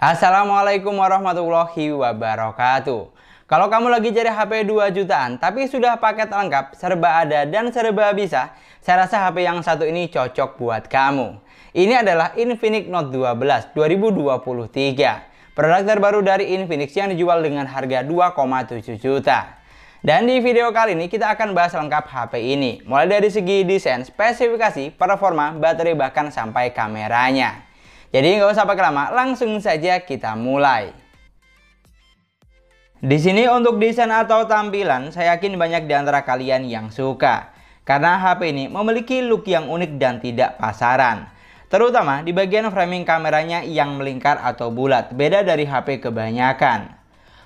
Assalamualaikum warahmatullahi wabarakatuh. Kalau kamu lagi cari HP 2 jutaan tapi sudah paket lengkap, serba ada dan serba bisa, saya rasa HP yang satu ini cocok buat kamu. Ini adalah Infinix Note 12 2023. Produk terbaru dari Infinix yang dijual dengan harga 2,7 juta. Dan di video kali ini kita akan bahas lengkap HP ini, mulai dari segi desain, spesifikasi, performa, baterai, bahkan sampai kameranya. Jadi nggak usah pakai lama, langsung saja kita mulai. Di sini untuk desain atau tampilan, saya yakin banyak di antara kalian yang suka. Karena HP ini memiliki look yang unik dan tidak pasaran. Terutama di bagian framing kameranya yang melingkar atau bulat, beda dari HP kebanyakan.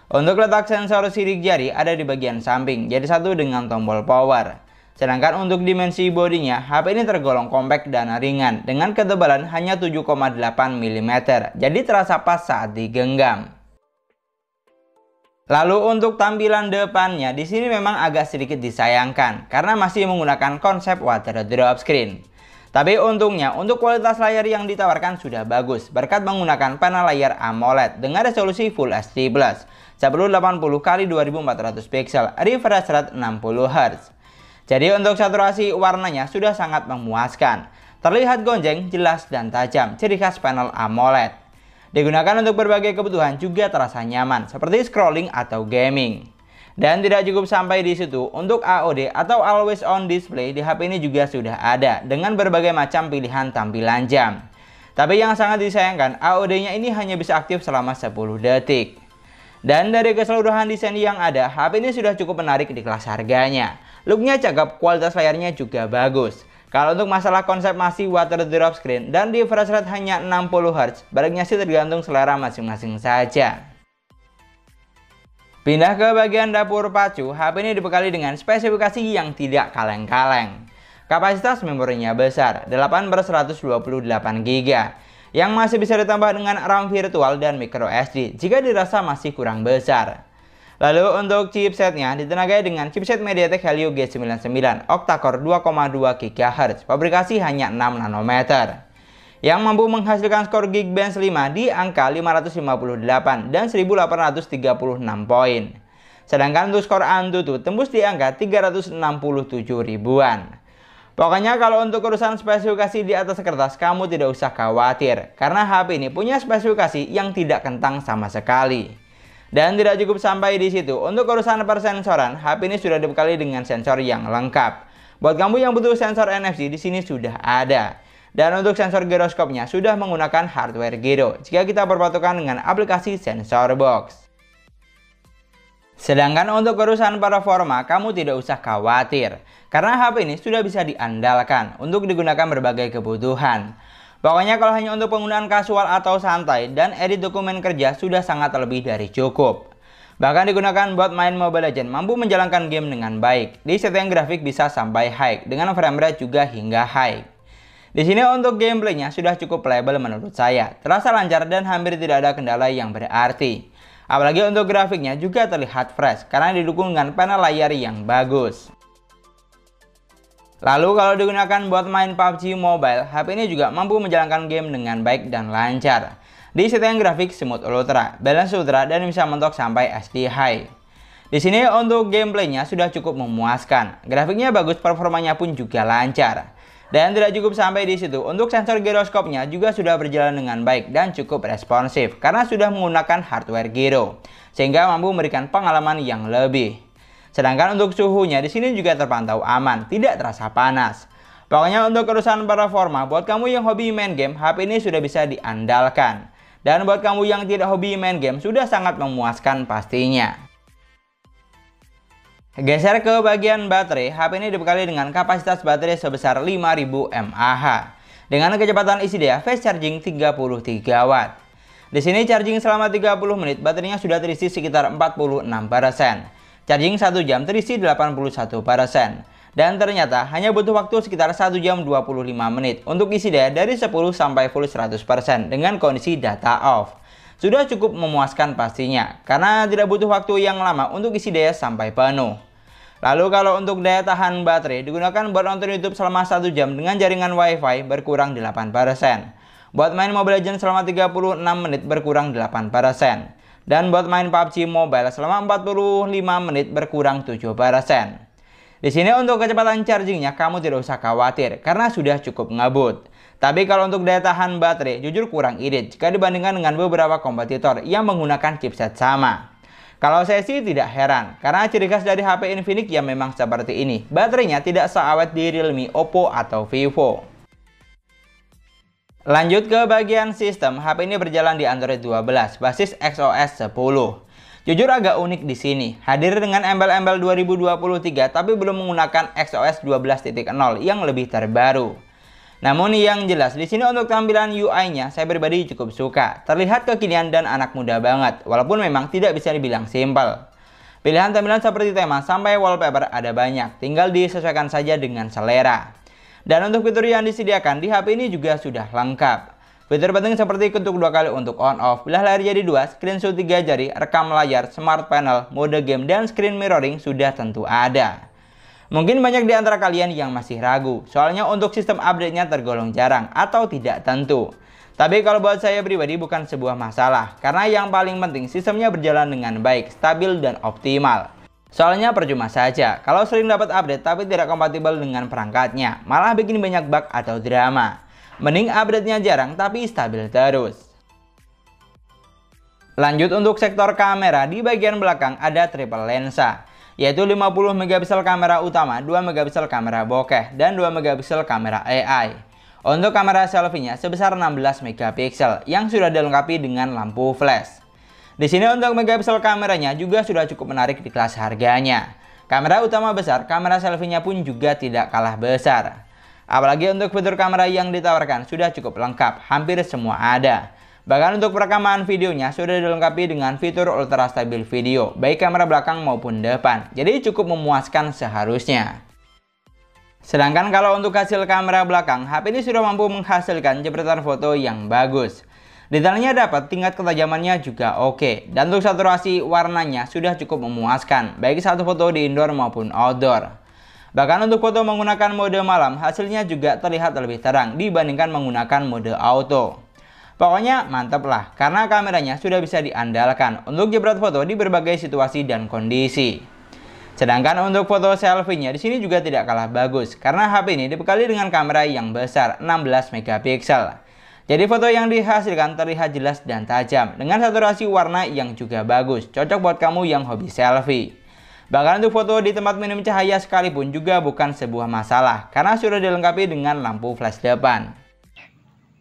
Untuk letak sensor sidik jari ada di bagian samping, jadi satu dengan tombol power. Sedangkan untuk dimensi bodinya, HP ini tergolong compact dan ringan dengan ketebalan hanya 7,8 mm, jadi terasa pas saat digenggam. Lalu untuk tampilan depannya, di sini memang agak sedikit disayangkan karena masih menggunakan konsep water drop screen. Tapi untungnya untuk kualitas layar yang ditawarkan sudah bagus berkat menggunakan panel layar AMOLED dengan resolusi Full HD+, 1080x2400 pixel, refresh rate 60 Hz. Jadi untuk saturasi warnanya sudah sangat memuaskan. Terlihat gonjeng, jelas dan tajam, ciri khas panel AMOLED. Digunakan untuk berbagai kebutuhan juga terasa nyaman, seperti scrolling atau gaming. Dan tidak cukup sampai di situ, untuk AOD atau Always On Display di HP ini juga sudah ada, dengan berbagai macam pilihan tampilan jam. Tapi yang sangat disayangkan, AOD-nya ini hanya bisa aktif selama 10 detik. Dan dari keseluruhan desain yang ada, HP ini sudah cukup menarik di kelas harganya. Looknya cakep, kualitas layarnya juga bagus. Kalau untuk masalah konsep masih water drop screen dan refresh rate hanya 60 Hz, baliknya sih tergantung selera masing-masing saja. Pindah ke bagian dapur pacu, HP ini dibekali dengan spesifikasi yang tidak kaleng-kaleng. Kapasitas memorinya besar, 8/128 GB, yang masih bisa ditambah dengan RAM virtual dan micro SD jika dirasa masih kurang besar. Lalu untuk chipsetnya ditenagai dengan chipset MediaTek Helio G99 octa-core 2,2 GHz, fabrikasi hanya 6 nanometer, yang mampu menghasilkan skor Geekbench 5 di angka 558 dan 1836 poin. Sedangkan untuk skor AnTuTu tembus di angka 367 ribuan. Pokoknya kalau untuk urusan spesifikasi di atas kertas kamu tidak usah khawatir, karena HP ini punya spesifikasi yang tidak kentang sama sekali. Dan tidak cukup sampai di situ, untuk urusan persensoran, HP ini sudah dibekali dengan sensor yang lengkap. Buat kamu yang butuh sensor NFC, di sini sudah ada. Dan untuk sensor giroskopnya sudah menggunakan hardware gyro jika kita berpatokan dengan aplikasi sensor box. Sedangkan untuk urusan performa, kamu tidak usah khawatir, karena HP ini sudah bisa diandalkan untuk digunakan berbagai kebutuhan. Pokoknya kalau hanya untuk penggunaan kasual atau santai dan edit dokumen kerja sudah sangat lebih dari cukup. Bahkan digunakan buat main Mobile Legends mampu menjalankan game dengan baik. Di setting grafik bisa sampai high dengan frame rate juga hingga high. Di sini untuk gameplaynya sudah cukup playable menurut saya, terasa lancar dan hampir tidak ada kendala yang berarti. Apalagi untuk grafiknya juga terlihat fresh karena didukung dengan panel layar yang bagus. Lalu kalau digunakan buat main PUBG Mobile, HP ini juga mampu menjalankan game dengan baik dan lancar. Di setting grafik Smooth Ultra, Balance Ultra, dan bisa mentok sampai SD High. Di sini untuk gameplaynya sudah cukup memuaskan. Grafiknya bagus, performanya pun juga lancar. Dan tidak cukup sampai di situ, untuk sensor giroskopnya juga sudah berjalan dengan baik dan cukup responsif karena sudah menggunakan hardware gyro, sehingga mampu memberikan pengalaman yang lebih. Sedangkan untuk suhunya di sini juga terpantau aman, tidak terasa panas. Pokoknya untuk urusan performa, buat kamu yang hobi main game, HP ini sudah bisa diandalkan. Dan buat kamu yang tidak hobi main game, sudah sangat memuaskan pastinya. Geser ke bagian baterai, HP ini dibekali dengan kapasitas baterai sebesar 5000 mAh dengan kecepatan isi daya fast charging 33 Watt. Di sini charging selama 30 menit, baterainya sudah terisi sekitar 46%. Charging 1 jam terisi 81%. Dan ternyata hanya butuh waktu sekitar 1 jam 25 menit untuk isi daya dari 10 sampai full 100% dengan kondisi data off. Sudah cukup memuaskan pastinya, karena tidak butuh waktu yang lama untuk isi daya sampai penuh. Lalu kalau untuk daya tahan baterai digunakan buat nonton YouTube selama 1 jam dengan jaringan WiFi berkurang 8%. Buat main Mobile Legends selama 36 menit berkurang 8%. Dan buat main PUBG Mobile selama 45 menit berkurang 7%. Di sini untuk kecepatan chargingnya kamu tidak usah khawatir karena sudah cukup ngebut. Tapi kalau untuk daya tahan baterai jujur kurang irit jika dibandingkan dengan beberapa kompetitor yang menggunakan chipset sama. Kalau saya sih tidak heran karena ciri khas dari HP Infinix yang memang seperti ini. Baterainya tidak seawet di Realme, Oppo, atau Vivo. Lanjut ke bagian sistem, HP ini berjalan di Android 12 basis XOS 10. Jujur agak unik di sini, hadir dengan embel-embel 2023 tapi belum menggunakan XOS 12.0 yang lebih terbaru. Namun yang jelas di sini untuk tampilan UI-nya saya pribadi cukup suka, terlihat kekinian dan anak muda banget, walaupun memang tidak bisa dibilang simpel. Pilihan tampilan seperti tema sampai wallpaper ada banyak, tinggal disesuaikan saja dengan selera. Dan untuk fitur yang disediakan di HP ini juga sudah lengkap. Fitur penting seperti ketuk 2 kali untuk on off, belah layar jadi 2, screenshot 3 jari, rekam layar, smart panel, mode game, dan screen mirroring sudah tentu ada. Mungkin banyak di antara kalian yang masih ragu, soalnya untuk sistem update-nya tergolong jarang atau tidak tentu. Tapi kalau buat saya pribadi bukan sebuah masalah, karena yang paling penting sistemnya berjalan dengan baik, stabil, dan optimal. Soalnya percuma saja kalau sering dapat update tapi tidak kompatibel dengan perangkatnya, malah bikin banyak bug atau drama. Mending update-nya jarang tapi stabil terus. Lanjut untuk sektor kamera, di bagian belakang ada triple lensa, yaitu 50 megapiksel kamera utama, 2 megapiksel kamera bokeh, dan 2 megapiksel kamera AI. Untuk kamera selfie-nya sebesar 16 megapiksel yang sudah dilengkapi dengan lampu flash. Di sini untuk megapiksel kameranya juga sudah cukup menarik di kelas harganya. Kamera utama besar, kamera selfie-nya pun juga tidak kalah besar. Apalagi untuk fitur kamera yang ditawarkan sudah cukup lengkap, hampir semua ada. Bahkan untuk perekaman videonya sudah dilengkapi dengan fitur ultra stabil video, baik kamera belakang maupun depan. Jadi cukup memuaskan seharusnya. Sedangkan kalau untuk hasil kamera belakang, HP ini sudah mampu menghasilkan jepretan foto yang bagus. Detailnya dapat, tingkat ketajamannya juga oke. Dan untuk saturasi warnanya sudah cukup memuaskan, baik satu foto di indoor maupun outdoor. Bahkan untuk foto menggunakan mode malam, hasilnya juga terlihat lebih terang dibandingkan menggunakan mode auto. Pokoknya mantap lah, karena kameranya sudah bisa diandalkan untuk jepret foto di berbagai situasi dan kondisi. Sedangkan untuk foto selfie-nya di sini juga tidak kalah bagus, karena HP ini dibekali dengan kamera yang besar 16 megapiksel. Jadi foto yang dihasilkan terlihat jelas dan tajam dengan saturasi warna yang juga bagus, cocok buat kamu yang hobi selfie. Bahkan untuk foto di tempat minim cahaya sekalipun juga bukan sebuah masalah karena sudah dilengkapi dengan lampu flash depan.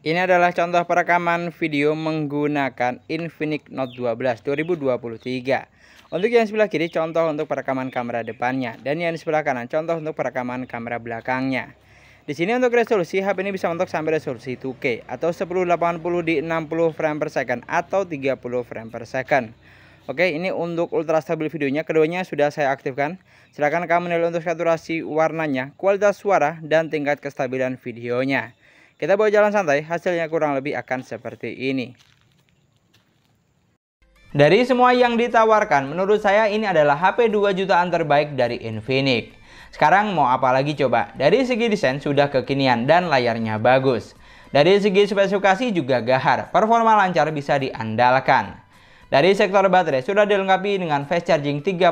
Ini adalah contoh perekaman video menggunakan Infinix Note 12 2023. Untuk yang sebelah kiri contoh untuk perekaman kamera depannya, dan yang di sebelah kanan contoh untuk perekaman kamera belakangnya. Di sini untuk resolusi HP ini bisa mentok sampai resolusi 2K atau 1080 di 60 frame per second atau 30 frame per second. Oke, ini untuk ultra stabil videonya, keduanya sudah saya aktifkan. Silahkan kamu nilai untuk saturasi warnanya, kualitas suara, dan tingkat kestabilan videonya. Kita bawa jalan santai, hasilnya kurang lebih akan seperti ini. Dari semua yang ditawarkan, menurut saya ini adalah HP 2 jutaan terbaik dari Infinix. Sekarang mau apa lagi coba? Dari segi desain sudah kekinian dan layarnya bagus. Dari segi spesifikasi juga gahar, performa lancar bisa diandalkan. Dari sektor baterai sudah dilengkapi dengan fast charging 33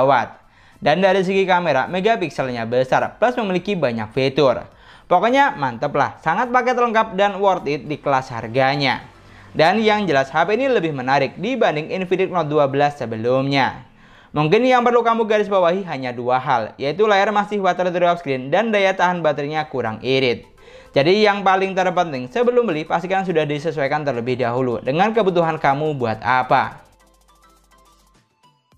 watt. Dan dari segi kamera, megapikselnya besar plus memiliki banyak fitur. Pokoknya mantep lah, sangat paket lengkap dan worth it di kelas harganya. Dan yang jelas HP ini lebih menarik dibanding Infinix Note 12 sebelumnya. Mungkin yang perlu kamu garis bawahi hanya dua hal, yaitu layar masih water drop screen dan daya tahan baterainya kurang irit. Jadi yang paling terpenting sebelum beli pastikan sudah disesuaikan terlebih dahulu dengan kebutuhan kamu buat apa.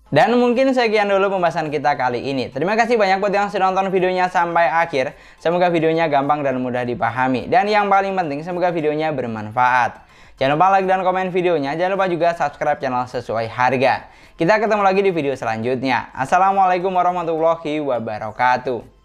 Dan mungkin sekian dulu pembahasan kita kali ini. Terima kasih banyak buat yang sudah nonton videonya sampai akhir. Semoga videonya gampang dan mudah dipahami. Dan yang paling penting semoga videonya bermanfaat. Jangan lupa like dan komen videonya. Jangan lupa juga subscribe channel sesuai harga. Kita ketemu lagi di video selanjutnya. Assalamualaikum warahmatullahi wabarakatuh.